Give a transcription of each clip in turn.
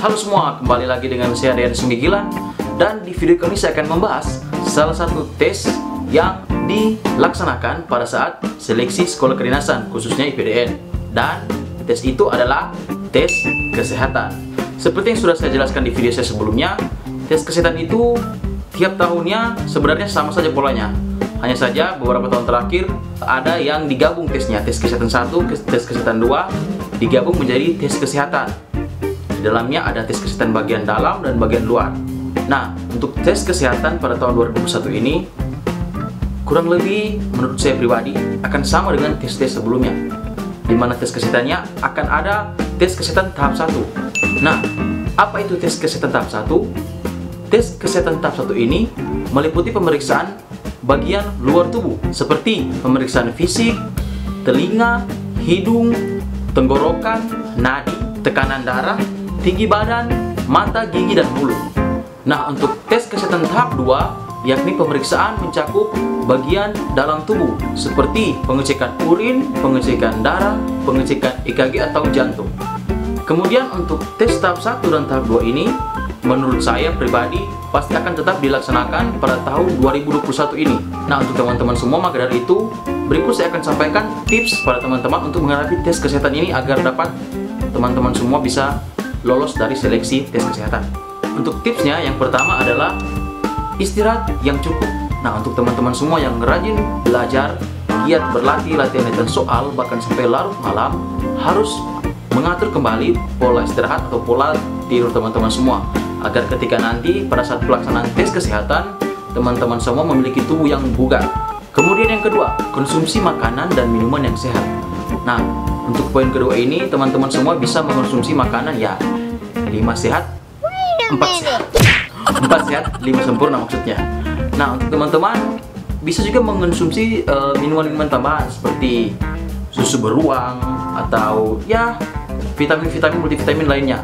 Halo semua, kembali lagi dengan saya Rian Sumbigilan. Dan di video kali ini saya akan membahas salah satu tes yang dilaksanakan pada saat seleksi sekolah kedinasan, khususnya IPDN. Dan tes itu adalah tes kesehatan. Seperti yang sudah saya jelaskan di video saya sebelumnya, tes kesehatan itu tiap tahunnya sebenarnya sama saja polanya. Hanya saja beberapa tahun terakhir ada yang digabung tesnya, tes kesehatan 1, tes kesehatan 2 digabung menjadi tes kesehatan. Di dalamnya ada tes kesehatan bagian dalam dan bagian luar. Nah, untuk tes kesehatan pada tahun 2021 ini kurang lebih menurut saya pribadi akan sama dengan tes-tes sebelumnya, di mana tes kesehatannya akan ada tes kesehatan tahap 1. Nah, apa itu tes kesehatan tahap 1? Tes kesehatan tahap 1 ini meliputi pemeriksaan bagian luar tubuh seperti pemeriksaan fisik, telinga, hidung, tenggorokan, nadi, tekanan darah, tinggi badan, mata, gigi, dan mulut. Nah, untuk tes kesehatan tahap 2 yakni pemeriksaan mencakup bagian dalam tubuh seperti pengecekan urin, pengecekan darah, pengecekan EKG atau jantung. Kemudian untuk tes tahap 1 dan tahap 2 ini menurut saya pribadi pasti akan tetap dilaksanakan pada tahun 2021 ini. Nah, untuk teman-teman semua, maka dari itu berikut saya akan sampaikan tips pada teman-teman untuk menghadapi tes kesehatan ini agar dapat teman-teman semua bisa lolos dari seleksi tes kesehatan. Untuk tipsnya yang pertama adalah istirahat yang cukup. Nah, untuk teman-teman semua yang rajin belajar, giat berlatih latihan soal bahkan sampai larut malam, harus mengatur kembali pola istirahat atau pola tidur teman-teman semua, agar ketika nanti pada saat pelaksanaan tes kesehatan teman-teman semua memiliki tubuh yang bugar. Kemudian yang kedua, konsumsi makanan dan minuman yang sehat. Nah, untuk poin kedua ini teman-teman semua bisa mengonsumsi makanan ya 5 sehat 4 sehat 4 sehat 5 sempurna maksudnya. Nah, untuk teman-teman bisa juga mengonsumsi minuman-minuman tambahan seperti susu beruang atau ya vitamin-vitamin multivitamin lainnya.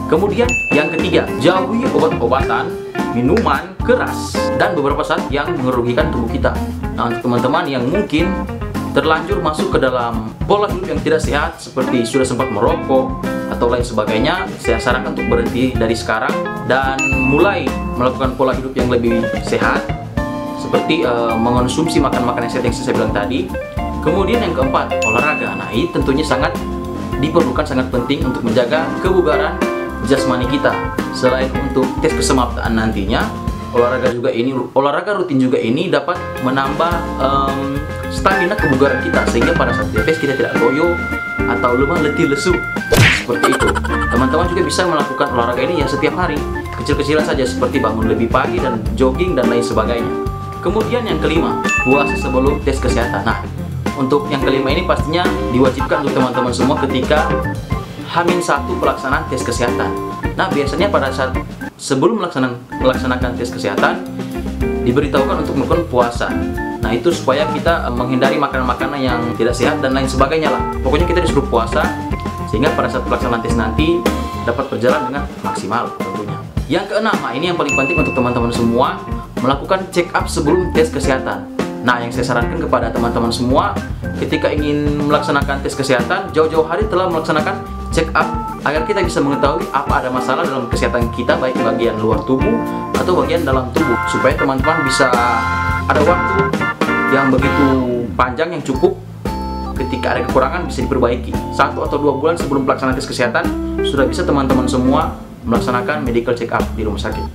Kemudian yang ketiga, jauhi obat-obatan, minuman keras, dan beberapa saat yang merugikan tubuh kita. Nah, untuk teman-teman yang mungkin terlanjur masuk ke dalam pola hidup yang tidak sehat seperti sudah sempat merokok atau lain sebagainya, saya sarankan untuk berhenti dari sekarang dan mulai melakukan pola hidup yang lebih sehat seperti mengonsumsi makan-makan yang sehat yang saya bilang tadi. Kemudian yang keempat, olahraga. Nah, ini tentunya sangat diperlukan, sangat penting untuk menjaga kebugaran jasmani kita. Selain untuk tes kesemaptaan nantinya, olahraga rutin juga ini dapat menambah stamina kebugaran kita, sehingga pada saat tes kita tidak loyo atau lemah letih lesu seperti itu. Teman-teman juga bisa melakukan olahraga ini ya setiap hari, kecil-kecilan saja seperti bangun lebih pagi dan jogging dan lain sebagainya. Kemudian yang kelima, puasa sebelum tes kesehatan. Nah, untuk yang kelima ini pastinya diwajibkan untuk teman-teman semua ketika H-1 pelaksanaan tes kesehatan. Nah, biasanya pada saat sebelum melaksanakan tes kesehatan diberitahukan untuk melakukan puasa. Nah, itu supaya kita menghindari makanan-makanan yang tidak sehat dan lain sebagainya lah. Pokoknya kita disuruh puasa sehingga pada saat pelaksanaan tes nanti dapat berjalan dengan maksimal tentunya. Yang keenam, nah ini yang paling penting untuk teman-teman semua, melakukan check up sebelum tes kesehatan. Nah, yang saya sarankan kepada teman-teman semua ketika ingin melaksanakan tes kesehatan, jauh-jauh hari telah melaksanakan check up agar kita bisa mengetahui apa ada masalah dalam kesehatan kita, baik bagian luar tubuh atau bagian dalam tubuh, supaya teman-teman bisa ada waktu yang begitu panjang yang cukup ketika ada kekurangan bisa diperbaiki. 1 atau 2 bulan sebelum pelaksanaan tes kesehatan sudah bisa teman-teman semua melaksanakan medical check up di rumah sakit.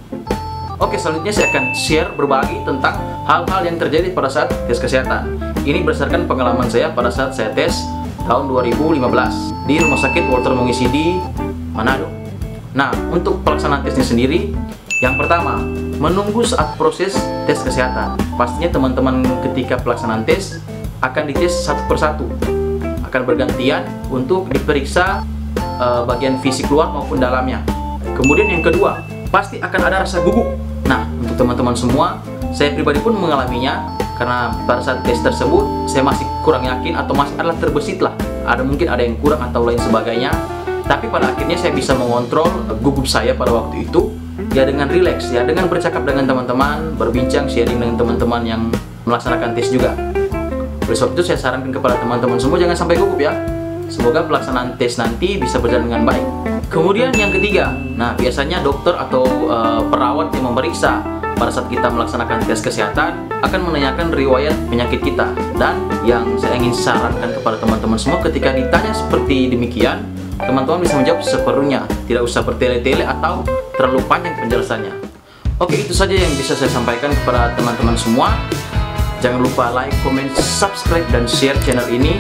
Oke, selanjutnya saya akan share berbagi tentang hal-hal yang terjadi pada saat tes kesehatan. Ini berdasarkan pengalaman saya pada saat saya tes tahun 2015 di Rumah Sakit Walter Mongisidi, Manado. Nah, untuk pelaksanaan tesnya sendiri, yang pertama, menunggu saat proses tes kesehatan. Pastinya teman-teman ketika pelaksanaan tes akan dites satu persatu, akan bergantian untuk diperiksa bagian fisik luar maupun dalamnya. Kemudian yang kedua, pasti akan ada rasa gugup. Nah, untuk teman-teman semua, saya pribadi pun mengalaminya karena pada saat tes tersebut saya masih kurang yakin atau masih adalah terbesit lah. Mungkin ada yang kurang atau lain sebagainya. Tapi pada akhirnya saya bisa mengontrol gugup saya pada waktu itu ya dengan rileks, ya dengan bercakap dengan teman-teman, berbincang, sharing dengan teman-teman yang melaksanakan tes juga. Oleh sebab itu saya sarankan kepada teman-teman semua jangan sampai gugup ya. Semoga pelaksanaan tes nanti bisa berjalan dengan baik. Kemudian yang ketiga, nah biasanya dokter atau perawat yang memeriksa pada saat kita melaksanakan tes kesehatan akan menanyakan riwayat penyakit kita. Dan yang saya ingin sarankan kepada teman-teman semua, ketika ditanya seperti demikian, teman-teman bisa menjawab seperlunya, tidak usah bertele-tele atau terlalu panjang penjelasannya. Oke, itu saja yang bisa saya sampaikan kepada teman-teman semua. Jangan lupa like, comment, subscribe, dan share channel ini.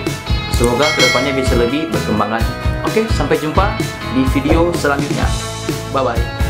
Semoga kedepannya bisa lebih berkembang lagi. Oke, sampai jumpa di video selanjutnya. Bye-bye.